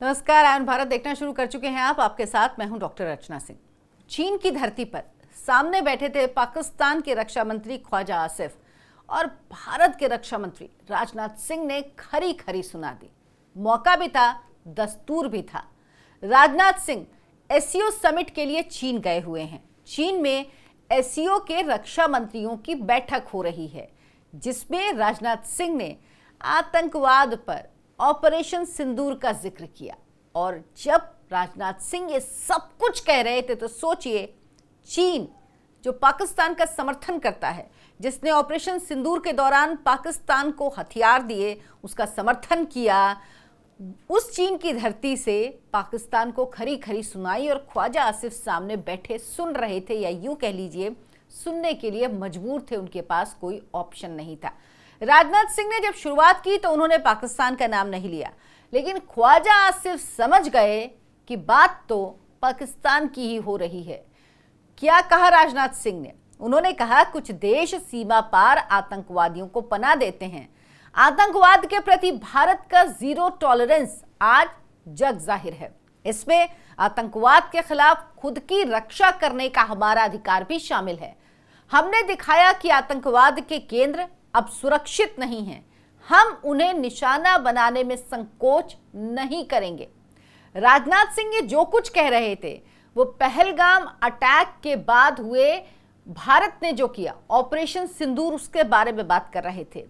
नमस्कार, आयन भारत देखना शुरू कर चुके हैं आप। आपके साथ मैं हूं डॉक्टर रचना सिंह। चीन की धरती पर सामने बैठे थे पाकिस्तान के रक्षा मंत्री ख्वाजा आसिफ और भारत के रक्षा मंत्री राजनाथ सिंह ने खरी खरी सुना दी। मौका भी था, दस्तूर भी था। राजनाथ सिंह एससीओ समिट के लिए चीन गए हुए हैं। चीन में एससीओ के रक्षा मंत्रियों की बैठक हो रही है, जिसमें राजनाथ सिंह ने आतंकवाद पर ऑपरेशन सिंदूर का जिक्र किया। और जब राजनाथ सिंह ये सब कुछ कह रहे थे तो सोचिए, चीन जो पाकिस्तान का समर्थन करता है, जिसने ऑपरेशन सिंदूर के दौरान पाकिस्तान को हथियार दिए, उसका समर्थन किया, उस चीन की धरती से पाकिस्तान को खरी खरी सुनाई और ख्वाजा आसिफ सामने बैठे सुन रहे थे, या यूं कह लीजिए सुनने के लिए मजबूर थे। उनके पास कोई ऑप्शन नहीं था। राजनाथ सिंह ने जब शुरुआत की तो उन्होंने पाकिस्तान का नाम नहीं लिया, लेकिन ख्वाजा आसिफ समझ गए कि बात तो पाकिस्तान की ही हो रही है। क्या कहा राजनाथ सिंह ने? उन्होंने कहा, कुछ देश सीमा पार आतंकवादियों को पनाह देते हैं। आतंकवाद के प्रति भारत का जीरो टॉलरेंस आज जग जाहिर है। इसमें आतंकवाद के खिलाफ खुद की रक्षा करने का हमारा अधिकार भी शामिल है। हमने दिखाया कि आतंकवाद के केंद्र अब सुरक्षित नहीं हैं। हम उन्हें निशाना बनाने में संकोच नहीं करेंगे। राजनाथ सिंह ये जो कुछ कह रहे थे वो पहलगाम अटैक के बाद हुए भारत ने जो किया, ऑपरेशन सिंदूर, उसके बारे में बात कर रहे थे।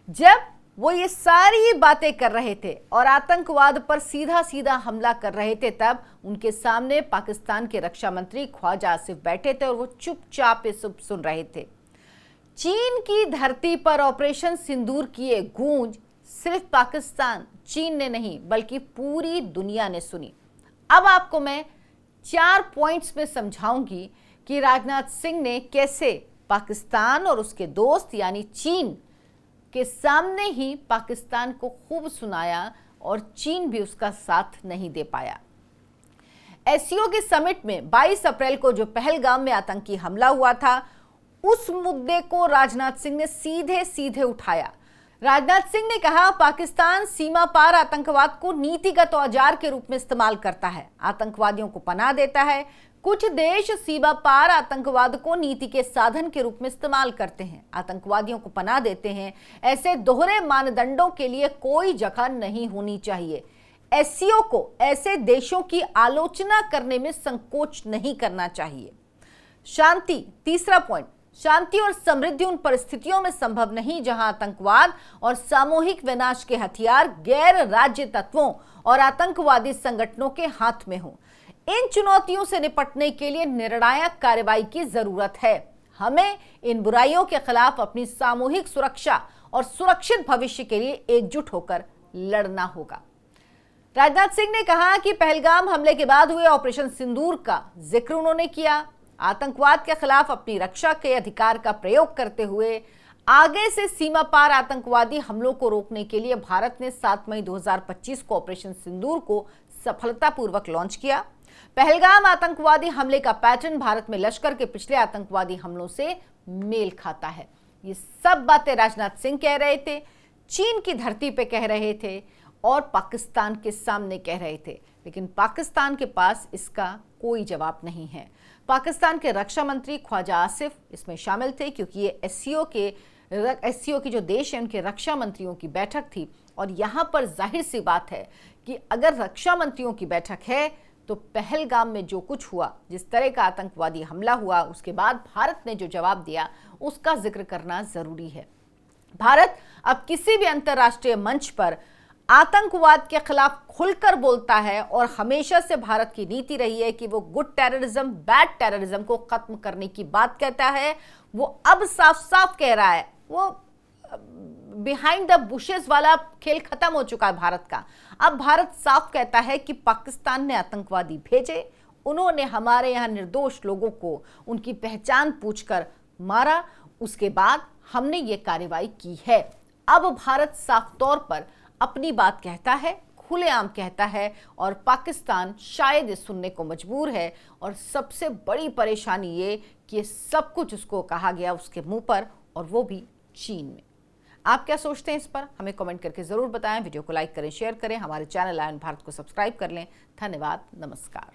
जब वो ये सारी बातें कर रहे थे और आतंकवाद पर सीधा सीधा हमला कर रहे थे, तब उनके सामने पाकिस्तान के रक्षा मंत्री ख्वाजा आसिफ बैठे थे और वो चुपचाप ये सब सुन रहे थे। चीन की धरती पर ऑपरेशन सिंदूर की ये गूंज सिर्फ पाकिस्तान, चीन ने नहीं बल्कि पूरी दुनिया ने सुनी। अब आपको मैं 4 पॉइंट्स में समझाऊंगी कि राजनाथ सिंह ने कैसे पाकिस्तान और उसके दोस्त यानी चीन के सामने ही पाकिस्तान को खूब सुनाया और चीन भी उसका साथ नहीं दे पाया। एससीओ के समिट में 22 अप्रैल को जो पहलगाम में आतंकी हमला हुआ था, उस मुद्दे को राजनाथ सिंह ने सीधे सीधे उठाया। राजनाथ सिंह ने कहा, पाकिस्तान सीमा पार आतंकवाद को नीतिगत औजार के रूप में इस्तेमाल करता है, आतंकवादियों को पनाह देता है। कुछ देश सीमा पार आतंकवाद को नीति के साधन के रूप में इस्तेमाल करते हैं, आतंकवादियों को पनाह देते हैं। ऐसे दोहरे मानदंडों के लिए कोई जगह नहीं होनी चाहिए। एससीओ को ऐसे देशों की आलोचना करने में संकोच नहीं करना चाहिए। शांति, तीसरा पॉइंट, शांति और समृद्धि उन परिस्थितियों में संभव नहीं जहां आतंकवाद और सामूहिक विनाश के हथियार गैर राज्य तत्वों और आतंकवादी संगठनों के हाथ में हो। इन चुनौतियों से निपटने के लिए निर्णायक कार्रवाई की जरूरत है। हमें इन बुराइयों के खिलाफ अपनी सामूहिक सुरक्षा और सुरक्षित भविष्य के लिए एकजुट होकर लड़ना होगा। राजनाथ सिंह ने कहा कि पहलगाम हमले के बाद हुए ऑपरेशन सिंदूर का जिक्र उन्होंने किया। आतंकवाद के खिलाफ अपनी रक्षा के अधिकार का प्रयोग करते हुए आगे से सीमा पार आतंकवादी हमलों को रोकने के लिए भारत ने 7 मई 2025 को ऑपरेशन सिंदूर को सफलतापूर्वक लॉन्च किया। पहलगाम आतंकवादी हमले का पैटर्न भारत में लश्कर के पिछले आतंकवादी हमलों से मेल खाता है। ये सब बातें राजनाथ सिंह कह रहे थे, चीन की धरती पे कह रहे थे और पाकिस्तान के सामने कह रहे थे, लेकिन पाकिस्तान के पास इसका कोई जवाब नहीं है। पाकिस्तान के रक्षा मंत्री ख्वाजा आसिफ इसमें शामिल थे, क्योंकि ये एससीओ की जो देश है उनके रक्षा मंत्रियों की बैठक थी। और यहाँ पर जाहिर सी बात है कि अगर रक्षा मंत्रियों की बैठक है तो पहलगाम में जो कुछ हुआ, जिस तरह का आतंकवादी हमला हुआ, उसके बाद भारत ने जो जवाब दिया, उसका जिक्र करना जरूरी है। भारत अब किसी भी अंतर्राष्ट्रीय मंच पर आतंकवाद के खिलाफ खुलकर बोलता है और हमेशा से भारत की नीति रही है कि वो गुड टेररिज्म, बैड टेररिज्म को खत्म करने की बात कहता है। वो अब साफ साफ कह रहा है, वो बिहाइंड द बुशेस वाला खेल खत्म हो चुका है भारत का। अब भारत साफ कहता है कि पाकिस्तान ने आतंकवादी भेजे, उन्होंने हमारे यहाँ निर्दोष लोगों को उनकी पहचान पूछकर मारा, उसके बाद हमने ये कार्रवाई की है। अब भारत साफ तौर पर अपनी बात कहता है, खुलेआम कहता है, और पाकिस्तान शायद इस सुनने को मजबूर है। और सबसे बड़ी परेशानी ये कि सब कुछ उसको कहा गया उसके मुंह पर, और वो भी चीन में। आप क्या सोचते हैं इस पर, हमें कमेंट करके जरूर बताएं। वीडियो को लाइक करें, शेयर करें, हमारे चैनल आयन भारत को सब्सक्राइब कर लें। धन्यवाद, नमस्कार।